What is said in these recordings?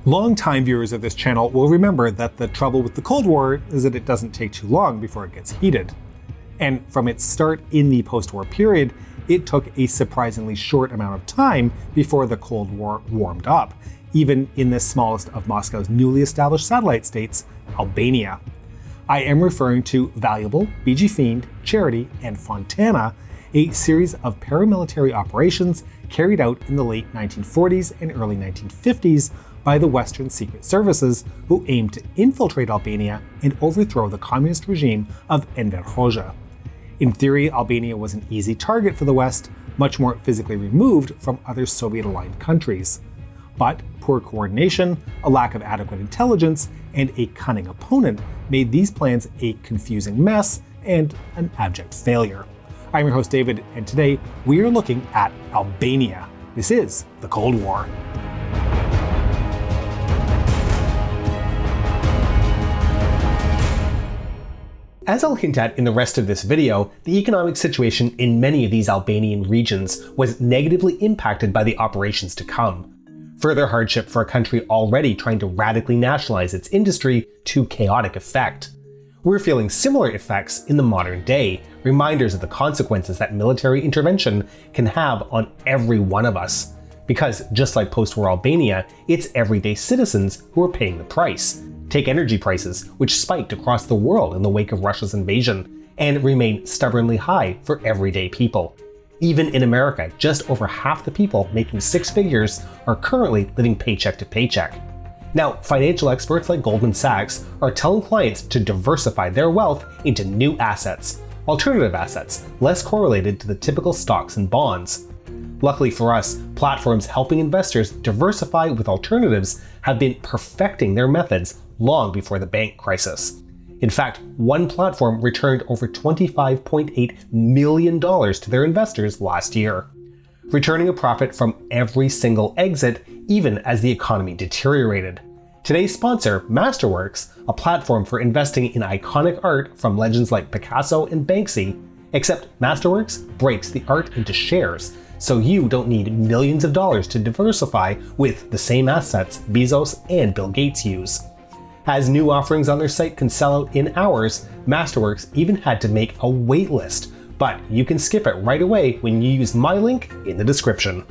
Longtime viewers of this channel will remember that the trouble with the Cold War is that it doesn't take too long before it gets heated. And from its start in the post-war period, it took a surprisingly short amount of time before the Cold War warmed up, even in the smallest of Moscow's newly established satellite states, Albania. I am referring to Valuable, BG Fiend, Charity, and Fontana, a series of paramilitary operations carried out in the late 1940s and early 1950s by the Western Secret Services, who aimed to infiltrate Albania and overthrow the communist regime of Enver Hoxha. In theory, Albania was an easy target for the West, much more physically removed from other Soviet-aligned countries. But poor coordination, a lack of adequate intelligence, and a cunning opponent made these plans a confusing mess and an abject failure. I'm your host David, and today we are looking at Albania. This is the Cold War. As I'll hint at in the rest of this video, the economic situation in many of these Albanian regions was negatively impacted by the operations to come. Further hardship for a country already trying to radically nationalize its industry to chaotic effect. We're feeling similar effects in the modern day, reminders of the consequences that military intervention can have on every one of us. Because just like post-war Albania, it's everyday citizens who are paying the price. Take energy prices, which spiked across the world in the wake of Russia's invasion, and remain stubbornly high for everyday people. Even in America, just over half the people making six figures are currently living paycheck to paycheck. Now, financial experts like Goldman Sachs are telling clients to diversify their wealth into new assets, alternative assets, less correlated to the typical stocks and bonds. Luckily for us, platforms helping investors diversify with alternatives have been perfecting their methods long before the bank crisis. In fact, one platform returned over $25.8 million to their investors last year, returning a profit from every single exit, even as the economy deteriorated. Today's sponsor, Masterworks, a platform for investing in iconic art from legends like Picasso and Banksy, except Masterworks breaks the art into shares, so you don't need millions of dollars to diversify with the same assets Bezos and Bill Gates use. As new offerings on their site can sell out in hours, Masterworks even had to make a wait list, but you can skip it right away when you use my link in the description.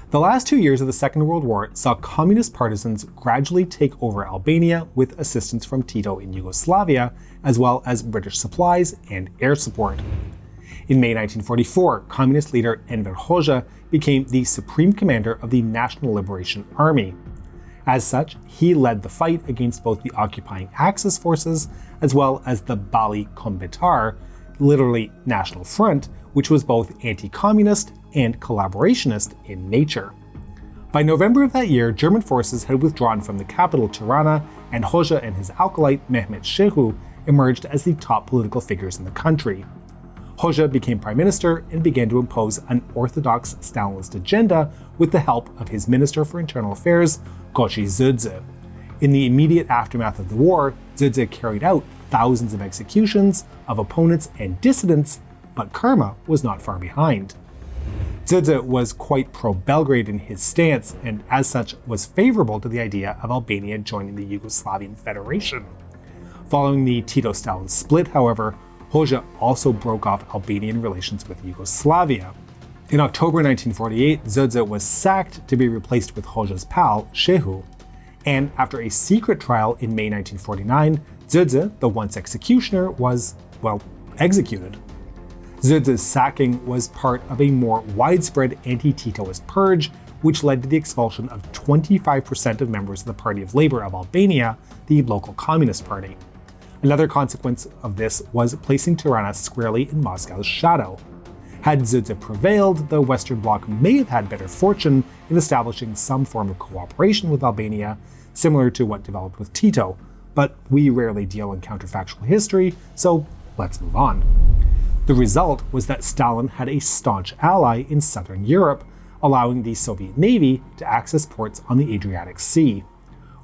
The last 2 years of the Second World War saw communist partisans gradually take over Albania with assistance from Tito in Yugoslavia, as well as British supplies and air support. In May 1944, communist leader Enver Hoxha became the supreme commander of the National Liberation Army. As such, he led the fight against both the occupying Axis forces as well as the Bali Kombëtar, literally National Front, which was both anti-communist and collaborationist in nature. By November of that year, German forces had withdrawn from the capital Tirana, and Hoxha and his acolyte Mehmet Shehu emerged as the top political figures in the country. Hoxha became prime minister and began to impose an orthodox Stalinist agenda with the help of his Minister for Internal Affairs, Koshi Dzudze. In the immediate aftermath of the war, Dzudze carried out thousands of executions of opponents and dissidents, but karma was not far behind. Dzudze was quite pro-Belgrade in his stance, and as such was favorable to the idea of Albania joining the Yugoslavian Federation. Following the Tito-Stalin split, however, Hoxha also broke off Albanian relations with Yugoslavia. In October 1948, Dzudze was sacked to be replaced with Hoxha's pal, Shehu. And after a secret trial in May 1949, Dzudze, the once executioner, was, executed. Dzudze's sacking was part of a more widespread anti-Titoist purge, which led to the expulsion of 25% of members of the Party of Labour of Albania, the local communist party. Another consequence of this was placing Tirana squarely in Moscow's shadow. Had Dzudze prevailed, the Western Bloc may have had better fortune in establishing some form of cooperation with Albania, similar to what developed with Tito, but we rarely deal in counterfactual history, so let's move on. The result was that Stalin had a staunch ally in southern Europe, allowing the Soviet Navy to access ports on the Adriatic Sea.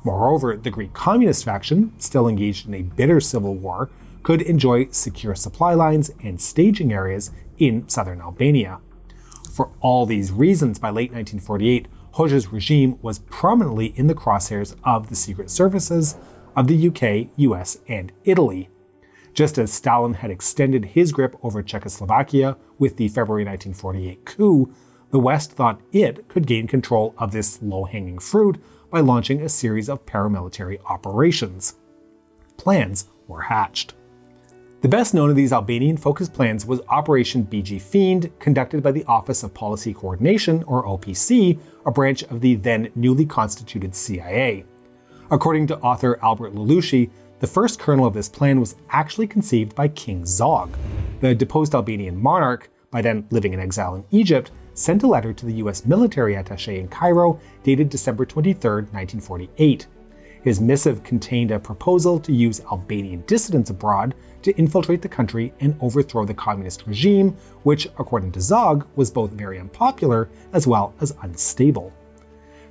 Moreover, the Greek communist faction, still engaged in a bitter civil war, could enjoy secure supply lines and staging areas in southern Albania. For all these reasons, by late 1948, Hoxha's regime was prominently in the crosshairs of the secret services of the UK, US, and Italy. Just as Stalin had extended his grip over Czechoslovakia with the February 1948 coup, the West thought it could gain control of this low-hanging fruit by launching a series of paramilitary operations. Plans were hatched. The best known of these Albanian-focused plans was Operation BG Fiend, conducted by the Office of Policy Coordination, or OPC, a branch of the then newly constituted CIA. According to author Albert Lelouchi, the first kernel of this plan was actually conceived by King Zog. The deposed Albanian monarch, by then living in exile in Egypt, sent a letter to the US military attaché in Cairo dated December 23, 1948. His missive contained a proposal to use Albanian dissidents abroad to infiltrate the country and overthrow the communist regime, which, according to Zog, was both very unpopular as well as unstable.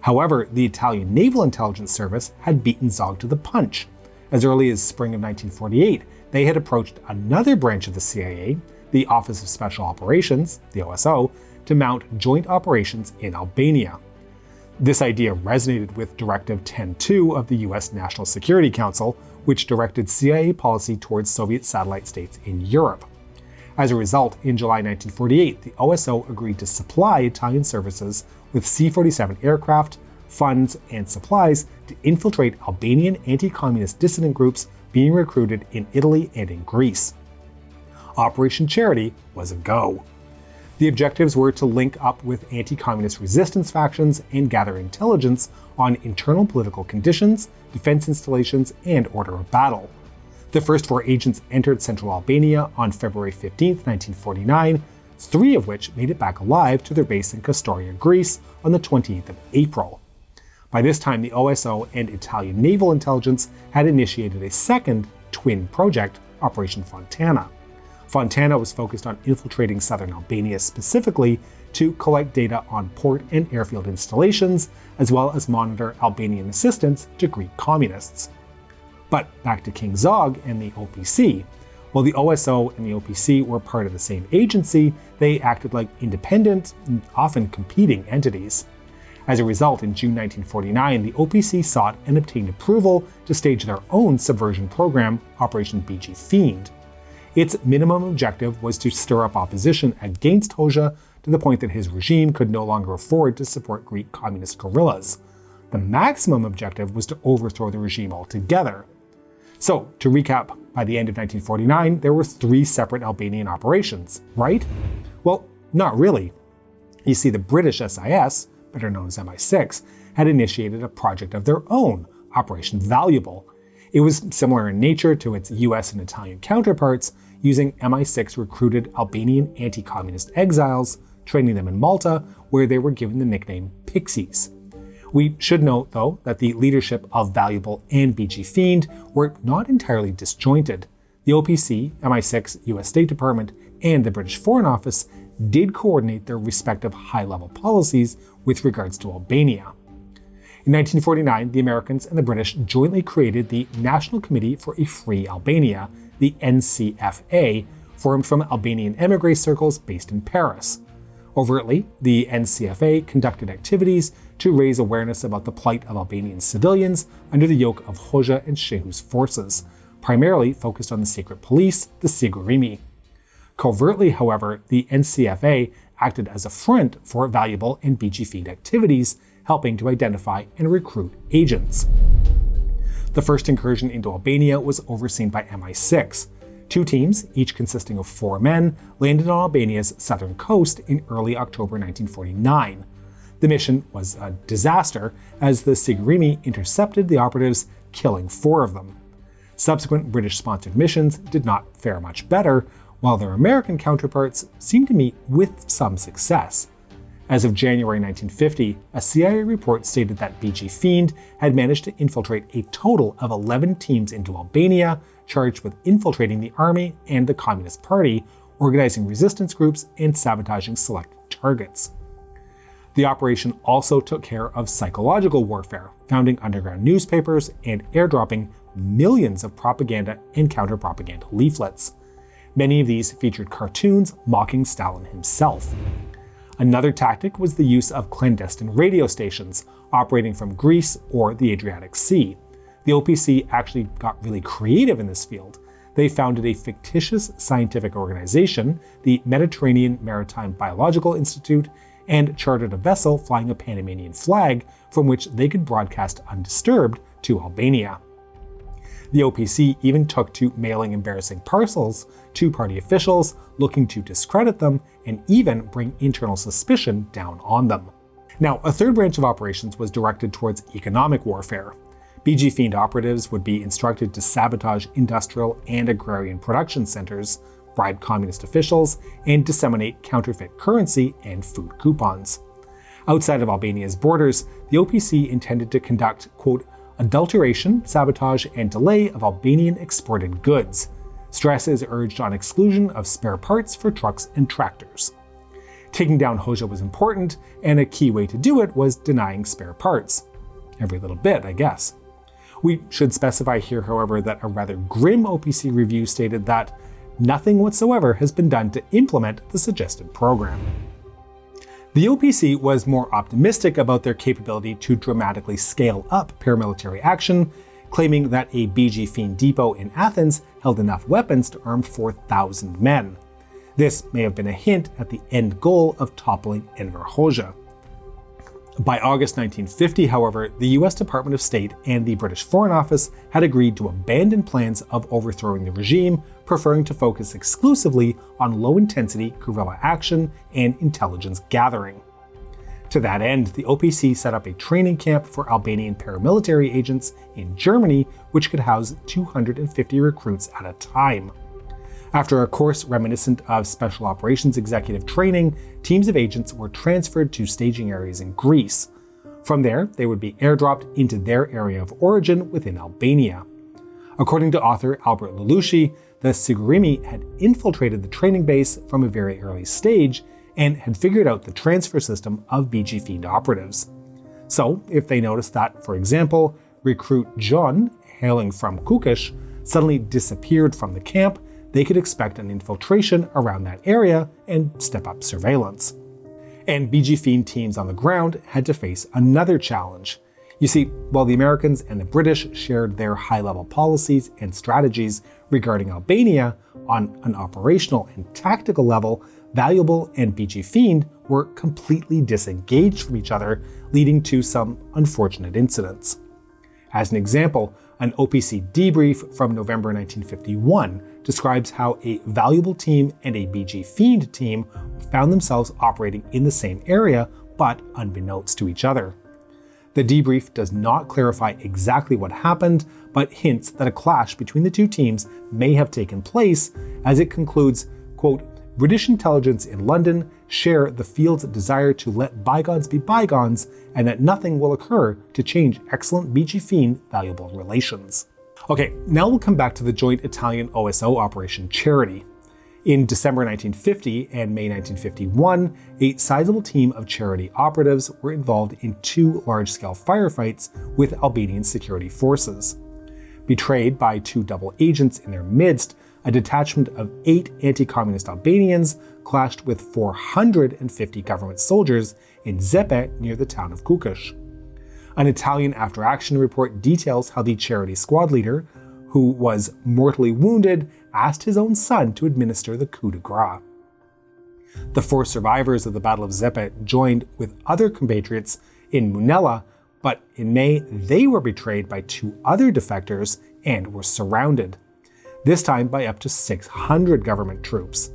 However, the Italian Naval Intelligence Service had beaten Zog to the punch. As early as spring of 1948, they had approached another branch of the CIA, the Office of Special Operations, the OSO, to mount joint operations in Albania. This idea resonated with Directive 10-2 of the US National Security Council, which directed CIA policy towards Soviet satellite states in Europe. As a result, in July 1948, the OSO agreed to supply Italian services with C-47 aircraft, funds, and supplies to infiltrate Albanian anti-communist dissident groups being recruited in Italy and in Greece. Operation Charity was a go. The objectives were to link up with anti-communist resistance factions and gather intelligence on internal political conditions, defense installations, and order of battle. The first 4 agents entered central Albania on February 15, 1949, 3 of which made it back alive to their base in Kastoria, Greece on the 28th of April. By this time, the OSO and Italian naval intelligence had initiated a second twin project, Operation Fontana. Fontana was focused on infiltrating southern Albania specifically to collect data on port and airfield installations, as well as monitor Albanian assistance to Greek communists. But back to King Zog and the OPC. While the OSO and the OPC were part of the same agency, they acted like independent and often competing entities. As a result, in June 1949, the OPC sought and obtained approval to stage their own subversion program, Operation BG Fiend. Its minimum objective was to stir up opposition against Hoxha to the point that his regime could no longer afford to support Greek communist guerrillas. The maximum objective was to overthrow the regime altogether. So, to recap, by the end of 1949, there were 3 separate Albanian operations, right? Well, not really. You see, the British SIS, better known as MI6, had initiated a project of their own, Operation Valuable. It was similar in nature to its US and Italian counterparts, using MI6 recruited Albanian anti-communist exiles, training them in Malta, where they were given the nickname Pixies. We should note, though, that the leadership of Valuable and BG Fiend were not entirely disjointed. The OPC, MI6, US State Department, and the British Foreign Office did coordinate their respective high-level policies with regards to Albania. In 1949, the Americans and the British jointly created the National Committee for a Free Albania, the NCFA, formed from Albanian émigré circles based in Paris. Overtly, the NCFA conducted activities to raise awareness about the plight of Albanian civilians under the yoke of Hoxha and Shehu's forces, primarily focused on the secret police, the Sigurimi. Covertly, however, the NCFA acted as a front for Valuable and BG Fiend activities, helping to identify and recruit agents. The first incursion into Albania was overseen by MI6. 2 teams, each consisting of 4 men, landed on Albania's southern coast in early October 1949. The mission was a disaster, as the Sigurimi intercepted the operatives, killing 4 of them. Subsequent British-sponsored missions did not fare much better, while their American counterparts seemed to meet with some success. As of January 1950, a CIA report stated that BG Fiend had managed to infiltrate a total of 11 teams into Albania, charged with infiltrating the army and the Communist Party, organizing resistance groups, and sabotaging select targets. The operation also took care of psychological warfare, founding underground newspapers and airdropping millions of propaganda and counter-propaganda leaflets. Many of these featured cartoons mocking Stalin himself. Another tactic was the use of clandestine radio stations operating from Greece or the Adriatic Sea. The OPC actually got really creative in this field. They founded a fictitious scientific organization, the Mediterranean Maritime Biological Institute, and chartered a vessel flying a Panamanian flag from which they could broadcast undisturbed to Albania. The OPC even took to mailing embarrassing parcels to party officials, looking to discredit them and even bring internal suspicion down on them. Now, a third branch of operations was directed towards economic warfare. BG Fiend operatives would be instructed to sabotage industrial and agrarian production centers, bribe communist officials, and disseminate counterfeit currency and food coupons. Outside of Albania's borders, the OPC intended to conduct, quote, adulteration, sabotage, and delay of Albanian exported goods. Stress is urged on exclusion of spare parts for trucks and tractors. Taking down Hoxha was important, and a key way to do it was denying spare parts. Every little bit, I guess. We should specify here, however, that a rather grim OPC review stated that nothing whatsoever has been done to implement the suggested program. The OPC was more optimistic about their capability to dramatically scale up paramilitary action, claiming that a BG Fiend depot in Athens held enough weapons to arm 4,000 men. This may have been a hint at the end goal of toppling Enver Hoxha. By August 1950, however, the US Department of State and the British Foreign Office had agreed to abandon plans of overthrowing the regime, preferring to focus exclusively on low-intensity guerrilla action and intelligence gathering. To that end, the OPC set up a training camp for Albanian paramilitary agents in Germany, which could house 250 recruits at a time. After a course reminiscent of Special Operations Executive training, teams of agents were transferred to staging areas in Greece. From there, they would be airdropped into their area of origin within Albania. According to author Albert Lelouchi, the Sigurimi had infiltrated the training base from a very early stage and had figured out the transfer system of BG Fiend operatives. So, if they noticed that, for example, recruit John, hailing from Kukish, suddenly disappeared from the camp, they could expect an infiltration around that area and step up surveillance. And BG Fiend teams on the ground had to face another challenge. You see, while the Americans and the British shared their high-level policies and strategies regarding Albania, on an operational and tactical level, Valuable and BG Fiend were completely disengaged from each other, leading to some unfortunate incidents. As an example, an OPC debrief from November 1951 describes how a Valuable team and a BG Fiend team found themselves operating in the same area, but unbeknownst to each other. The debrief does not clarify exactly what happened, but hints that a clash between the two teams may have taken place, as it concludes, quote, British intelligence in London share the field's desire to let bygones be bygones, and that nothing will occur to change excellent BG Fiend Valuable relations. Okay, now we'll come back to the joint Italian OSO Operation Charity. In December 1950 and May 1951, a sizable team of Charity operatives were involved in two large-scale firefights with Albanian security forces. Betrayed by two double agents in their midst, a detachment of 8 anti-communist Albanians clashed with 450 government soldiers in Zepe near the town of Kukish. An Italian after-action report details how the Charity squad leader, who was mortally wounded, asked his own son to administer the coup de grace. The 4 survivors of the Battle of Zepe joined with other compatriots in Munela, but in May they were betrayed by 2 other defectors and were surrounded, this time by up to 600 government troops.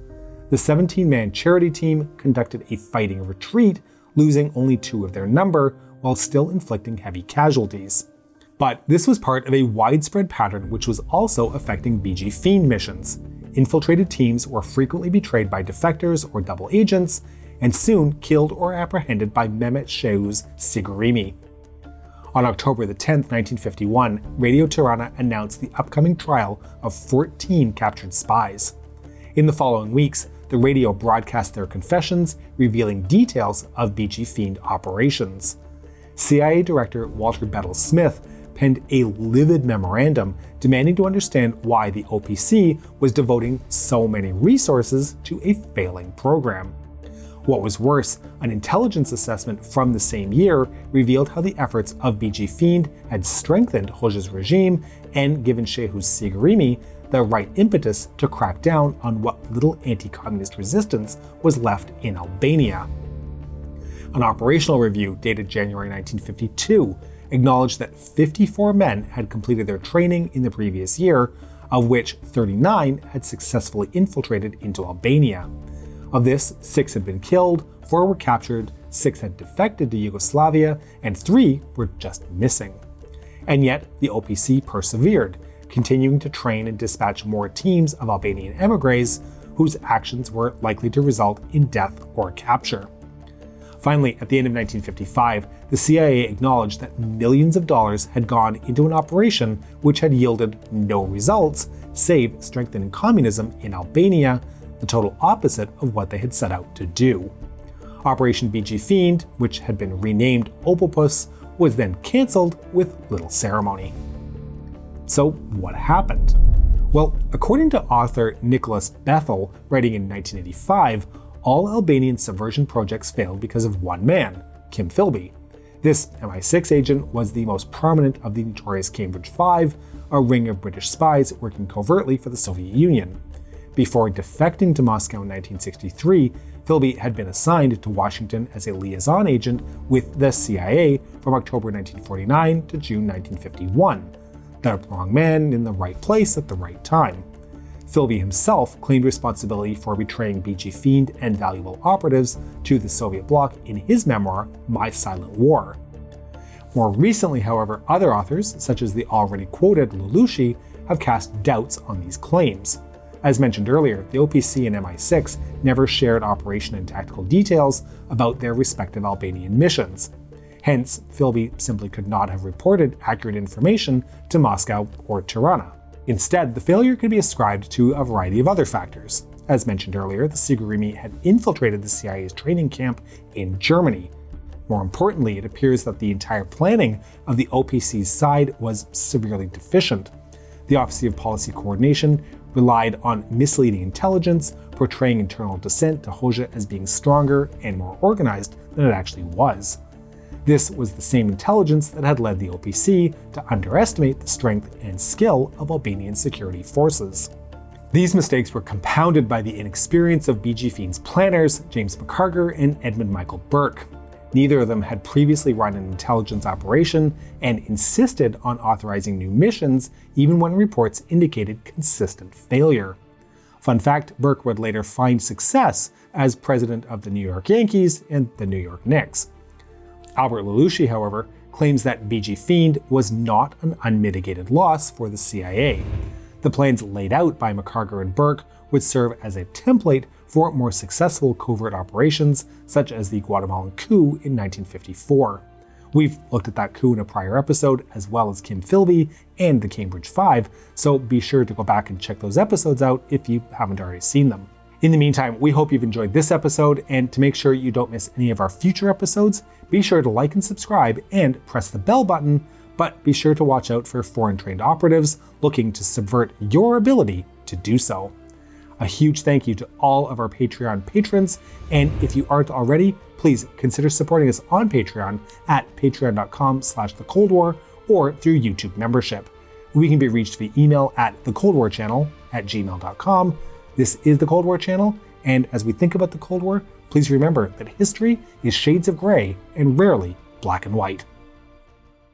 The 17-man Charity team conducted a fighting retreat, losing only 2 of their number while still inflicting heavy casualties. But this was part of a widespread pattern which was also affecting BG Fiend missions. Infiltrated teams were frequently betrayed by defectors or double agents, and soon killed or apprehended by Mehmet Sheu's Sigurimi. On October 10, 1951, Radio Tirana announced the upcoming trial of 14 captured spies. In the following weeks, the radio broadcast their confessions, revealing details of BG Fiend operations. CIA Director Walter Bedell Smith penned a livid memorandum demanding to understand why the OPC was devoting so many resources to a failing program. What was worse, an intelligence assessment from the same year revealed how the efforts of BG Fiend had strengthened Hoxha's regime and given Shehu Sigurimi the right impetus to crack down on what little anti-communist resistance was left in Albania. An operational review dated January 1952 acknowledged that 54 men had completed their training in the previous year, of which 39 had successfully infiltrated into Albania. Of this, 6 had been killed, 4 were captured, 6 had defected to Yugoslavia, and 3 were just missing. And yet, the OPC persevered, continuing to train and dispatch more teams of Albanian emigres whose actions were likely to result in death or capture. Finally, at the end of 1955, the CIA acknowledged that millions of dollars had gone into an operation which had yielded no results, save strengthening communism in Albania, the total opposite of what they had set out to do. Operation BG Fiend, which had been renamed Opopus, was then cancelled with little ceremony. So what happened? Well, according to author Nicholas Bethel, writing in 1985, all Albanian subversion projects failed because of one man, Kim Philby. This MI6 agent was the most prominent of the notorious Cambridge Five, a ring of British spies working covertly for the Soviet Union. Before defecting to Moscow in 1963, Philby had been assigned to Washington as a liaison agent with the CIA from October 1949 to June 1951. The wrong man in the right place at the right time. Philby himself claimed responsibility for betraying BG Fiend and valuable operatives to the Soviet bloc in his memoir, My Silent War. More recently, however, other authors, such as the already quoted Lelouch, have cast doubts on these claims. As mentioned earlier, the OPC and MI6 never shared operation and tactical details about their respective Albanian missions. Hence, Philby simply could not have reported accurate information to Moscow or Tirana. Instead, the failure could be ascribed to a variety of other factors. As mentioned earlier, the Sigurimi had infiltrated the CIA's training camp in Germany. More importantly, it appears that the entire planning of the OPC's side was severely deficient. The Office of Policy Coordination relied on misleading intelligence, portraying internal dissent to Hoxha as being stronger and more organized than it actually was. This was the same intelligence that had led the OPC to underestimate the strength and skill of Albanian security forces. These mistakes were compounded by the inexperience of BG Fiend's planners, James McCarger and Edmund Michael Burke. Neither of them had previously run an intelligence operation and insisted on authorizing new missions even when reports indicated consistent failure. Fun fact, Burke would later find success as president of the New York Yankees and the New York Knicks. Albert Lelouch, however, claims that BG Fiend was not an unmitigated loss for the CIA. The plans laid out by McCarger and Burke would serve as a template for more successful covert operations, such as the Guatemalan coup in 1954. We've looked at that coup in a prior episode, as well as Kim Philby and the Cambridge Five, so be sure to go back and check those episodes out if you haven't already seen them. In the meantime, we hope you've enjoyed this episode, and to make sure you don't miss any of our future episodes, be sure to like and subscribe and press the bell button, but be sure to watch out for foreign-trained operatives looking to subvert your ability to do so. A huge thank you to all of our Patreon patrons, and if you aren't already, please consider supporting us on Patreon at patreon.com/thecoldwar or through YouTube membership. We can be reached via email at thecoldwarchannel@gmail.com. This is the Cold War Channel, and as we think about the Cold War, please remember that history is shades of gray and rarely black and white.